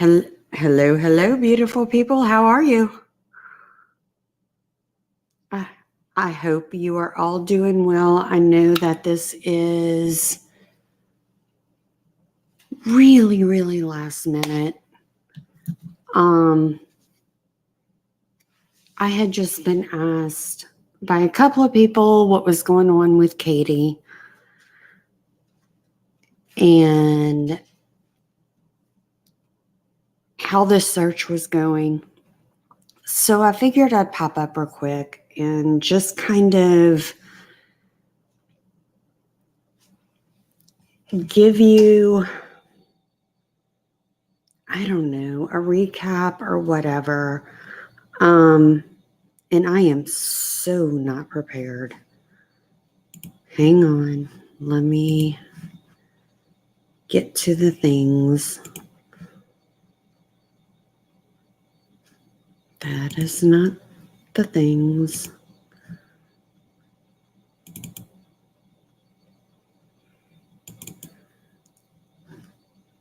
Hello, beautiful people. How are you? I, I hope you are all doing well. I know that this is really last minute. I had just been asked by a couple of people what was going on with Katie and how the search was going. So I figured I'd pop up real quick and just kind of give you, I don't know, a recap or whatever. And I am so not prepared. Hang on. Let me get to the things. That is not the things.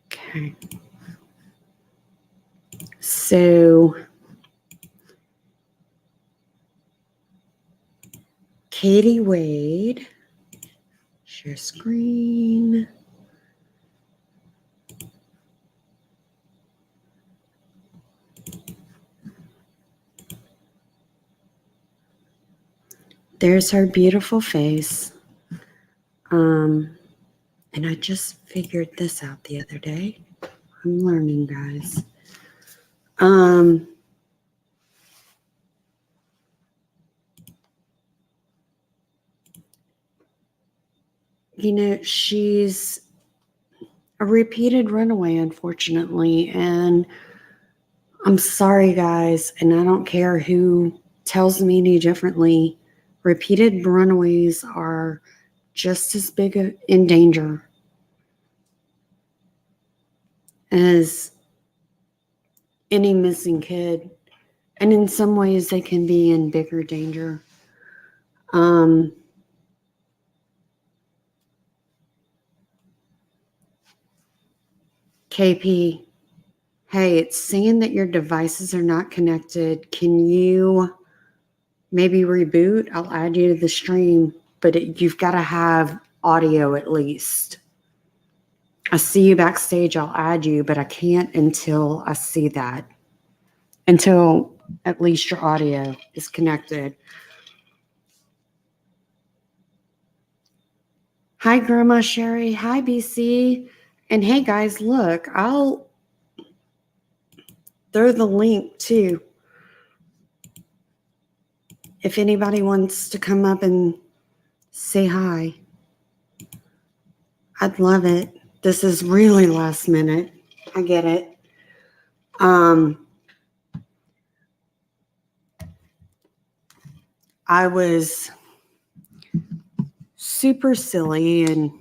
Okay. So, Katie Wade, share screen. There's her beautiful face. And I just figured this out the other day. I'm learning, guys. She's a repeated runaway, unfortunately, and I'm sorry, guys, and I don't care who tells me any differently. Repeated runaways are just as big in danger as any missing kid, and in some ways they can be in bigger danger. KP, hey, it's saying that your devices are not connected. Can you maybe reboot? I'll add you to the stream, but you've got to have audio at least. I see you backstage, I'll add you, but I can't until I see that. Until at least your audio is connected. Hi, Grandma Sherry. Hi, BC. And hey, guys, look, I'll throw the link too. If anybody wants to come up and say hi, I'd love it. This is really last minute. I get it. I was super silly and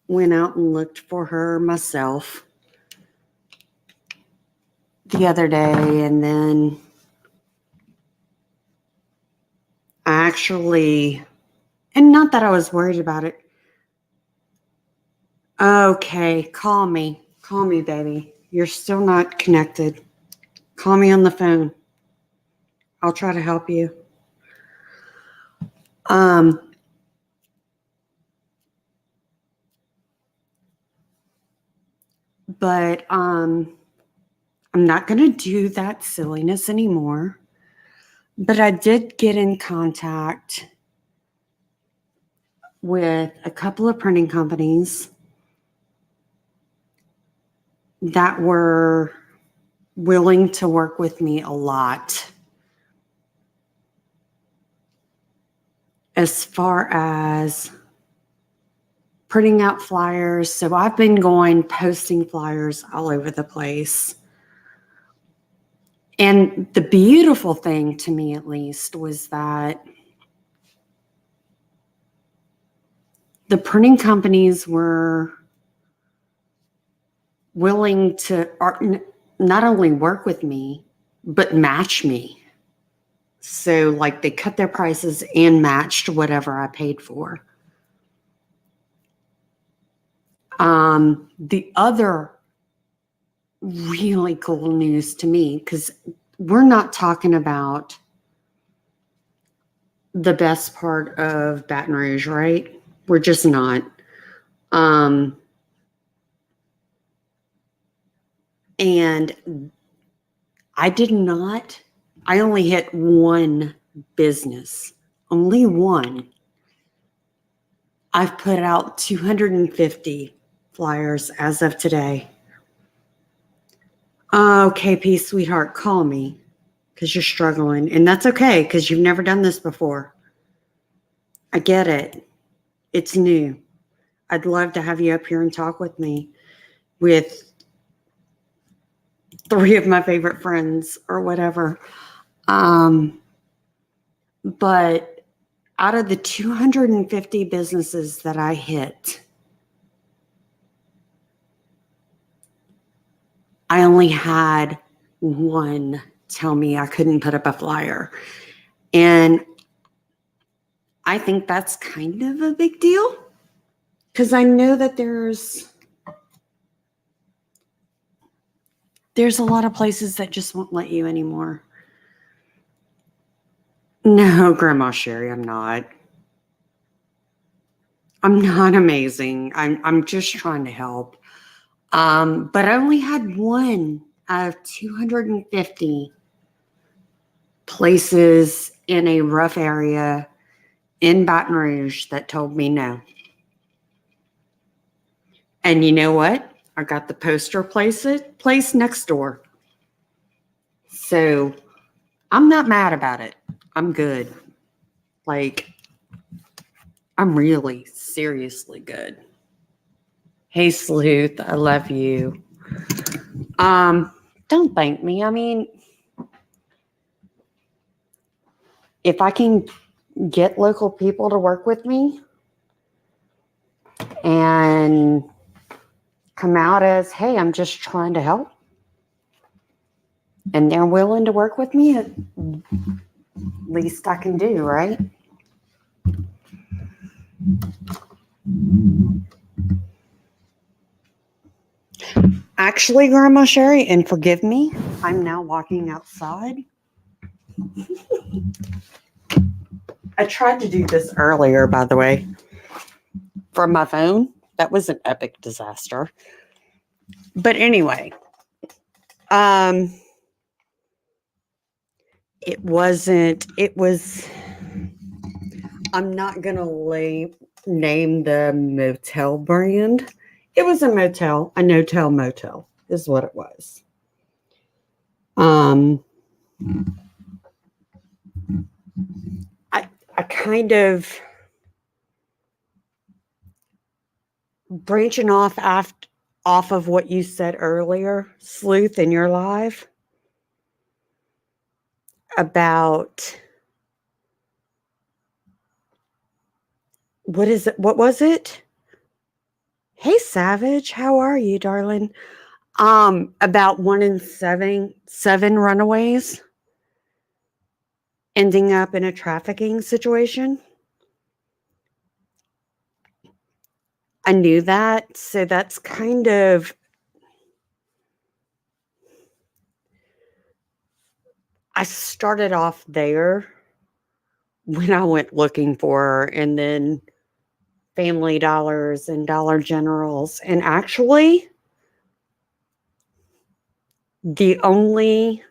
went out and looked for her myself the other day, and then I actually, and not that I was worried about it. Okay, call me, baby. You're still not connected. Call me on the phone. I'll try to help you. But I'm not going to do that silliness anymore. But I did get in contact with a couple of printing companies that were willing to work with me a lot as far as printing out flyers. So I've been posting flyers all over the place. And the beautiful thing, to me at least, was that the printing companies were willing to not only work with me, but match me. So like they cut their prices and matched whatever I paid for. The other really cool news to me, because we're not talking about the best part of Baton Rouge, right? We're just not. And I only hit one business, only one. I've put out 250 flyers as of today. Oh, KP, sweetheart, call me because you're struggling. And that's okay because you've never done this before. I get it. It's new. I'd love to have you up here and talk with me with 3 of my favorite friends or whatever. But out of the 250 businesses that I hit, I only had one tell me I couldn't put up a flyer. And I think that's kind of a big deal because I know that there's a lot of places that just won't let you anymore. No, Grandma Sherry, I'm not. I'm not amazing. I'm just trying to help. But I only had one out of 250 places in a rough area in Baton Rouge that told me no. And you know what? I got the poster place next door. So I'm not mad about it. I'm good. Like, I'm really seriously good. Hey, Sleuth, I love you. Don't thank me. I mean, if I can get local people to work with me and come out as, hey, I'm just trying to help, and they're willing to work with me, at least I can do, right? Actually, Grandma Sherry, and forgive me, I'm now walking outside. I tried to do this earlier, by the way, from my phone. That was an epic disaster. But anyway, it was, I'm not going to name the motel brand. It was a motel, a no-tell motel is what it was. I kind of branching off of what you said earlier, Sleuth, in your live about what was it? Hey, Savage, how are you, darling? About 1 in 7 runaways ending up in a trafficking situation. I knew that, so that's kind of, I started off there when I went looking for her, and then Family Dollars and Dollar Generals. And actually, the only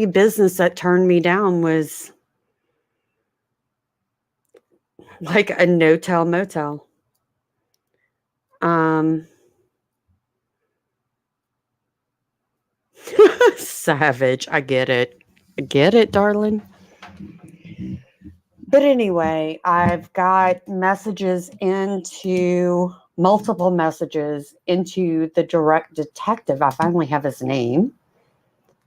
business that turned me down was like a no-tell motel. Savage. I get it. I get it, darling. But anyway, I've got multiple messages into the direct detective. I finally have his name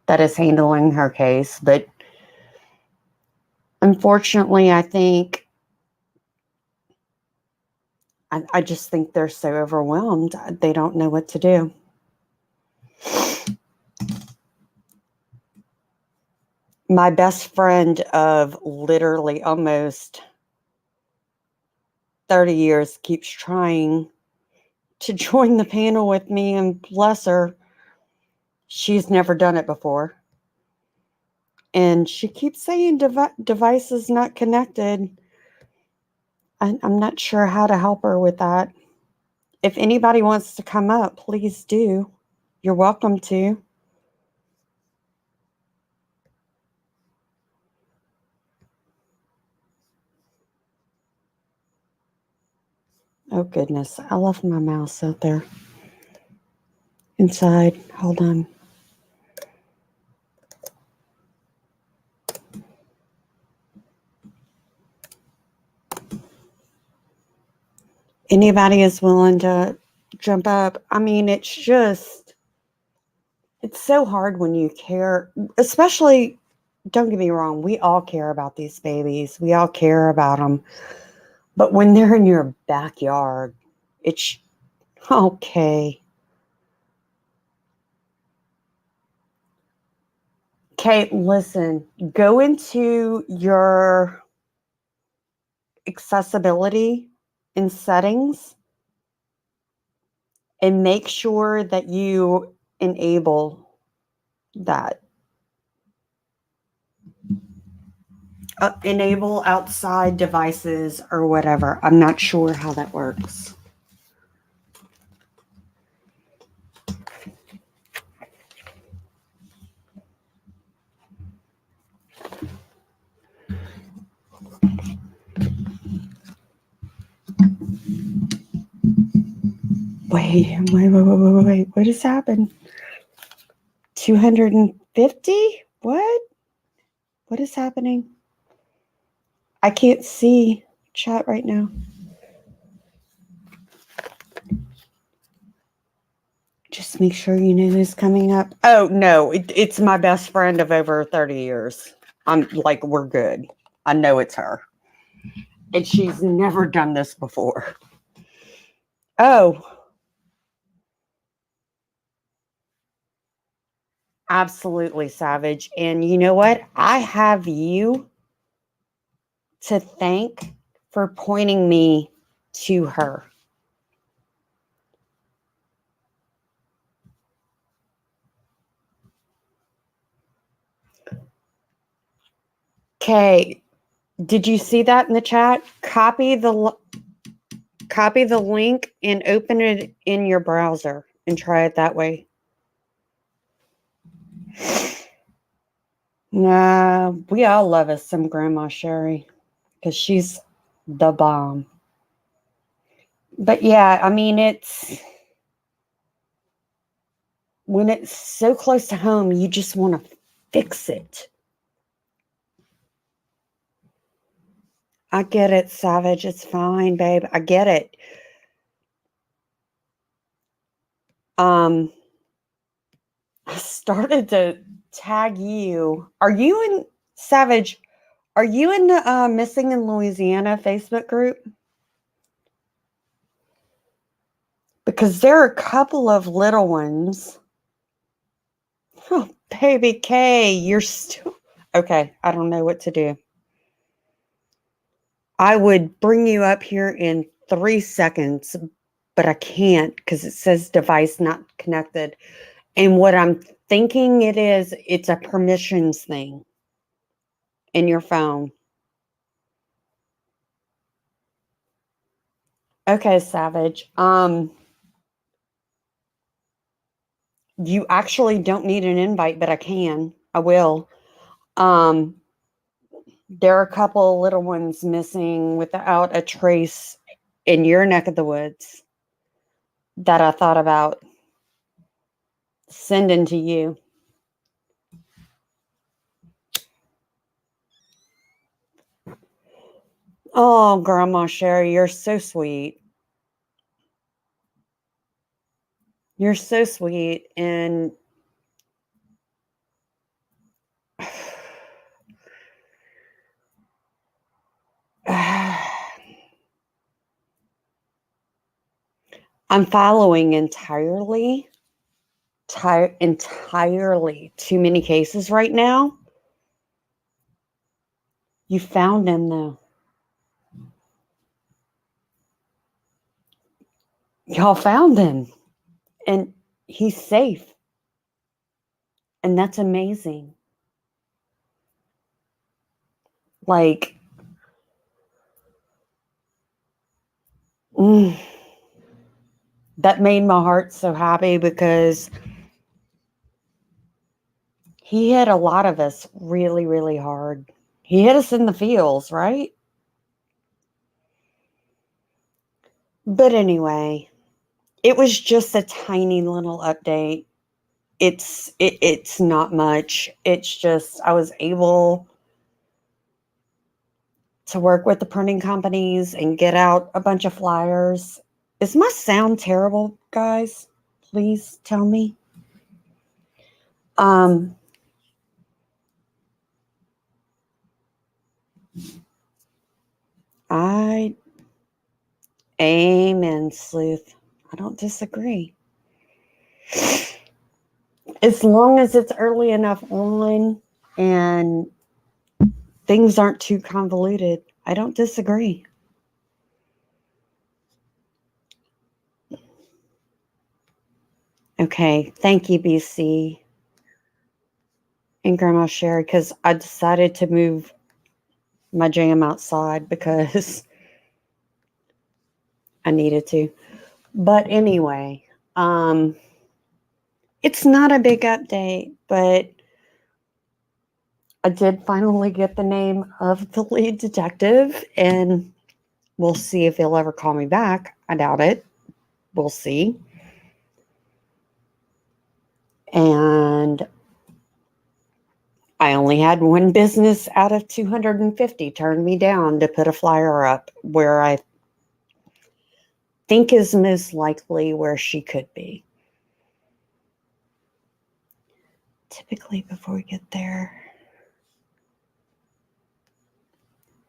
that is handling her case. But unfortunately, I think I just think they're so overwhelmed. They don't know what to do. My best friend of literally almost 30 years keeps trying to join the panel with me, and bless her, she's never done it before. And she keeps saying device is not connected. I'm not sure how to help her with that. If anybody wants to come up, please do. You're welcome to. Oh, goodness. I left my mouse out there. Inside. Hold on. Anybody is willing to jump up. I mean, it's so hard when you care, especially, don't get me wrong, we all care about these babies. We all care about them. But when they're in your backyard, it's okay. Kate, listen, go into your accessibility and settings and make sure that you enable that. Enable outside devices or whatever. I'm not sure how that works. Wait. What has happened? 250? What? What is happening? I can't see chat right now. Just make sure you know who's coming up. Oh, no, it's my best friend of over 30 years. I'm like, we're good. I know it's her. And she's never done this before. Oh. Absolutely, Savage. And you know what? I have you to thank for pointing me to her. Okay, did you see that in the chat? Copy the link and open it in your browser and try it that way. Nah, we all love us some Grandma Sherry because she's the bomb. But yeah, I mean, when it's so close to home, you just want to fix it. I get it, Savage. It's fine, babe. I get it. I started to tag you. Are you in, Savage, are you in the Missing in Louisiana Facebook group? Because there are a couple of little ones. Oh, baby K, you're still... Okay, I don't know what to do. I would bring you up here in 3 seconds, but I can't because it says device not connected. And what I'm thinking it's a permissions thing in your phone. Okay, Savage. You actually don't need an invite, but I can. I will. There are a couple little ones missing without a trace in your neck of the woods that I thought about sending to you. Oh, Grandma Sherry, you're so sweet. You're so sweet. And I'm following entirely too many cases right now. You found him though. Y'all found him and he's safe. And that's amazing. Like, that made my heart so happy because he hit a lot of us really, really hard. He hit us in the feels, right? But anyway, it was just a tiny little update. It's not much. It's just I was able to work with the printing companies and get out a bunch of flyers. Is my sound terrible, guys? Please tell me. I Amen, Sleuth. I don't disagree. As long as it's early enough on and things aren't too convoluted, I don't disagree. Okay, thank you, BC and Grandma Sherry, because I decided to move my jam outside because I needed to. But anyway, it's not a big update, but I did finally get the name of the lead detective, and we'll see if he'll ever call me back. I doubt it. We'll see. And I only had one business out of 250 turn me down to put a flyer up where I think is most likely where she could be. Typically, before we get there,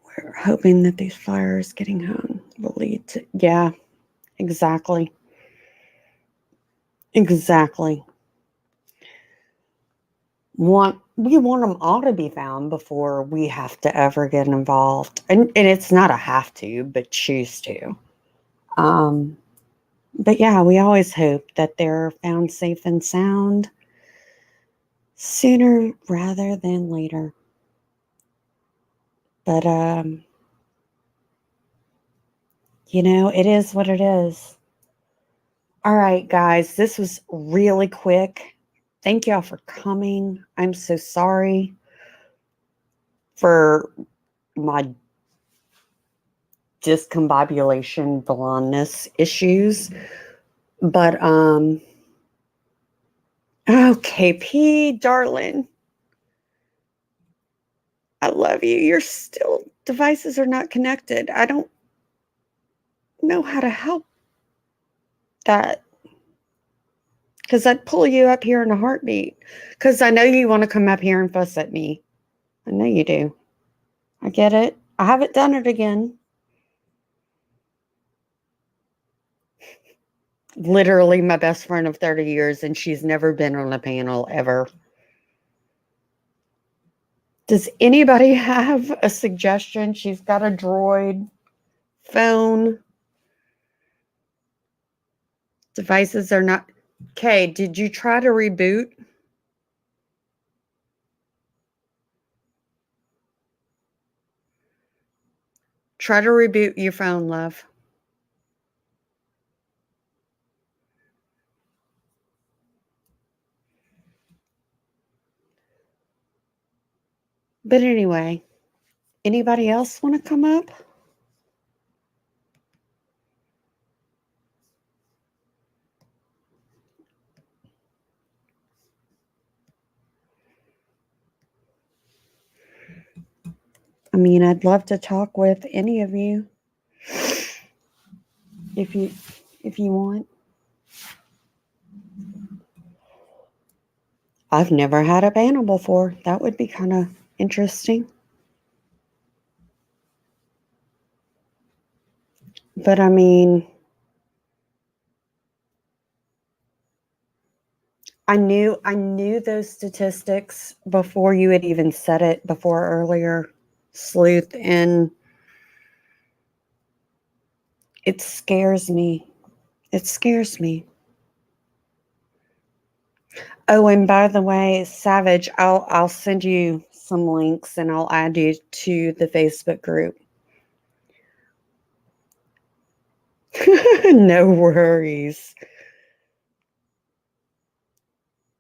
we're hoping that these flyers getting home will lead to, yeah, exactly. Exactly. We want them all to be found before we have to ever get involved. And it's not a have to, but choose to. But yeah, we always hope that they're found safe and sound sooner rather than later. But, you know, it is what it is. All right, guys, this was really quick. Thank y'all for coming. I'm so sorry for my discombobulation blondness issues. But, okay, P, darling. I love you. You're still, devices are not connected. I don't know how to help that. Because I'd pull you up here in a heartbeat. Because I know you want to come up here and fuss at me. I know you do. I get it. I haven't done it again. Literally my best friend of 30 years, and she's never been on a panel ever. Does anybody have a suggestion? She's got a Droid phone. Devices are not. Okay, did you try to reboot? Try to reboot your phone, love. But anyway, anybody else want to come up? I mean, I'd love to talk with any of you if you want. I've never had a panel before. That would be kind of interesting. But I mean, I knew those statistics before you had even said it before earlier, Sleuth, and it scares me. It scares me. Oh, and by the way, Savage, I'll send you some links and I'll add you to the Facebook group. No worries.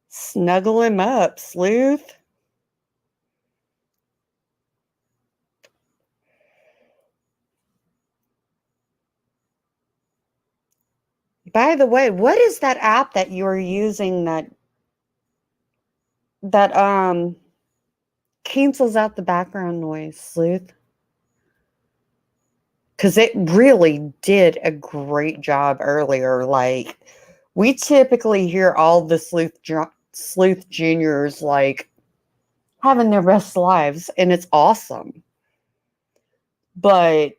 Snuggle him up, Sleuth. By the way, what is that app that you are using that cancels out the background noise, Sleuth? Because it really did a great job earlier. Like, we typically hear all the Sleuth Juniors like having their best lives, and it's awesome. But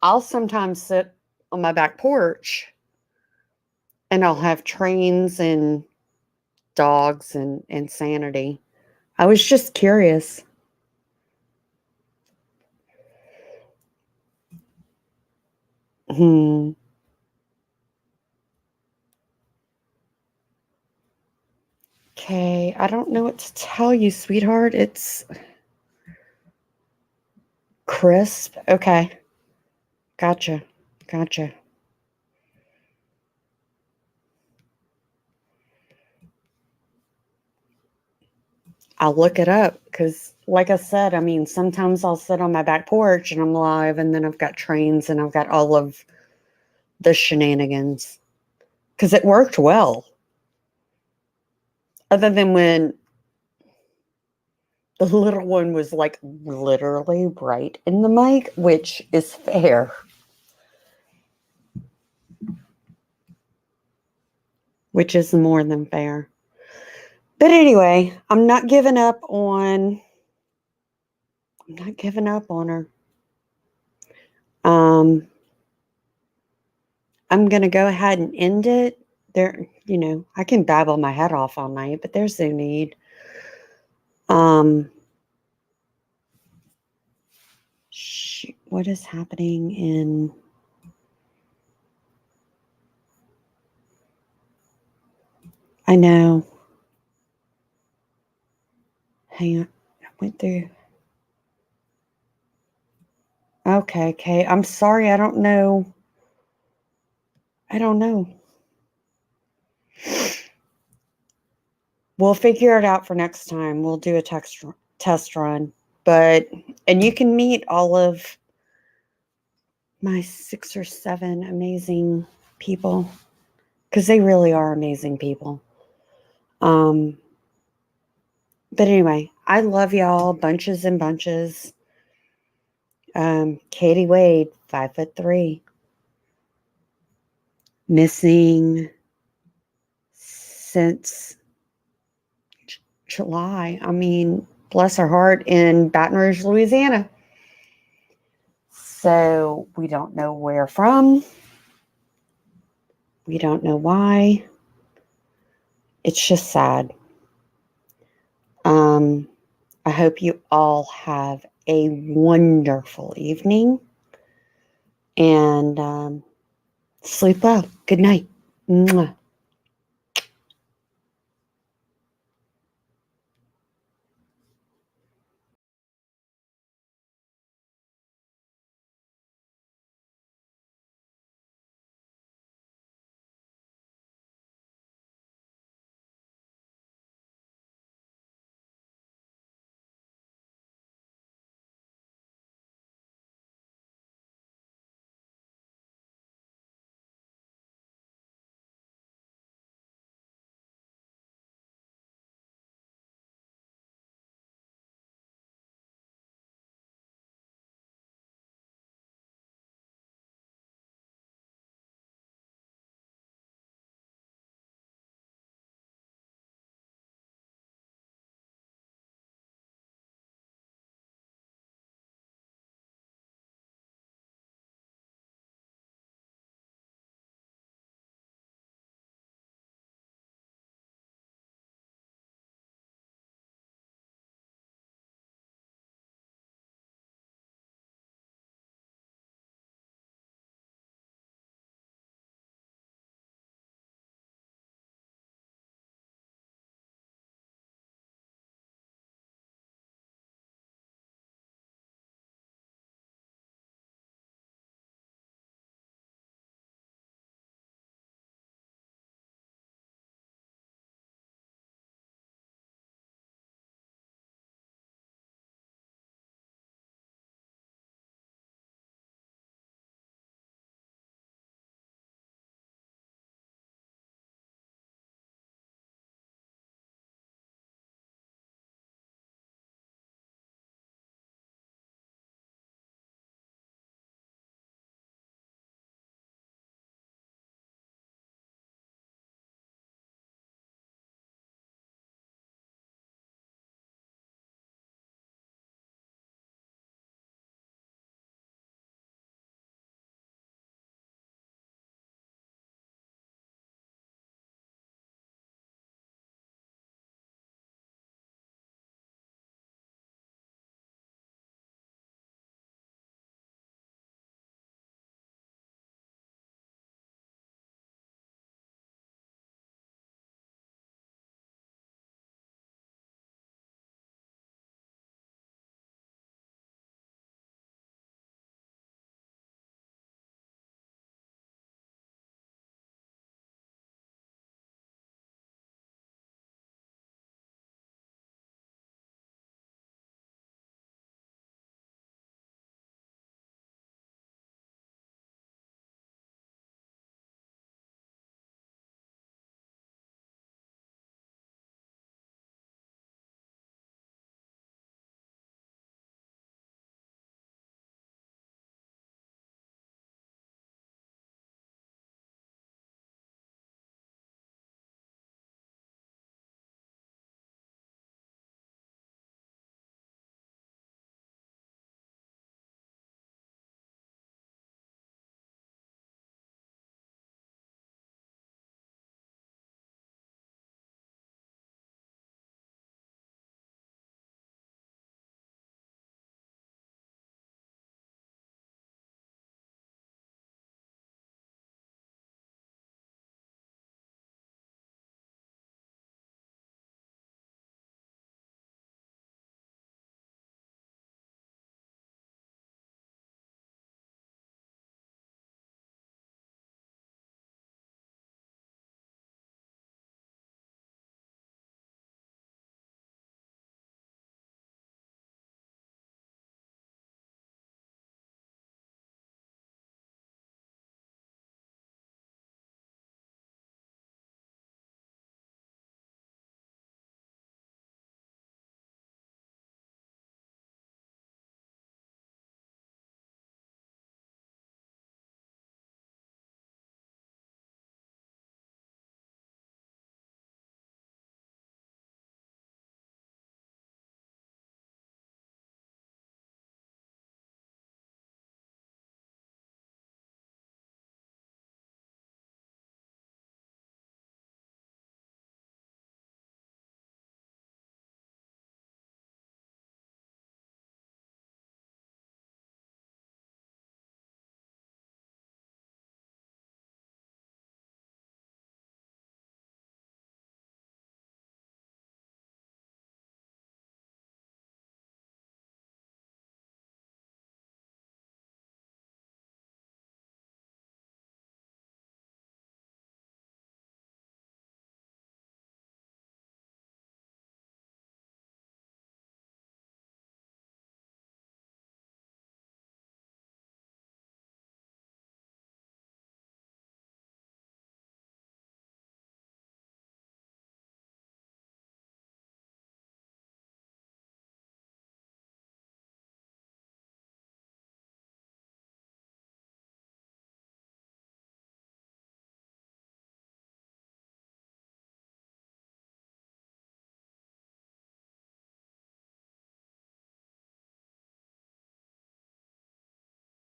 I'll sometimes sit on my back porch and I'll have trains and dogs and insanity. I was just curious. Hmm. Okay, I don't know what to tell you, sweetheart. It's crisp. Okay. Gotcha. Gotcha. I'll look it up because, like I said, I mean, sometimes I'll sit on my back porch and I'm live, and then I've got trains and I've got all of the shenanigans because it worked well. Other than when the little one was like literally right in the mic, which is fair. Which is more than fair. But anyway, I'm not giving up on her. I'm gonna go ahead and end it. There, I can babble my head off all night, but there's no need. What is happening in? I know. Hang on, I went through. Okay. I'm sorry. I don't know. We'll figure it out for next time. We'll do a test run. And you can meet all of my 6 or 7 amazing people because they really are amazing people. But anyway, I love y'all bunches and bunches. Katie Wade, 5'3", missing since July. I mean, bless her heart, in Baton Rouge, Louisiana. So we don't know where from. We don't know why. It's just sad. I hope you all have a wonderful evening and sleep well. Good night. Mwah.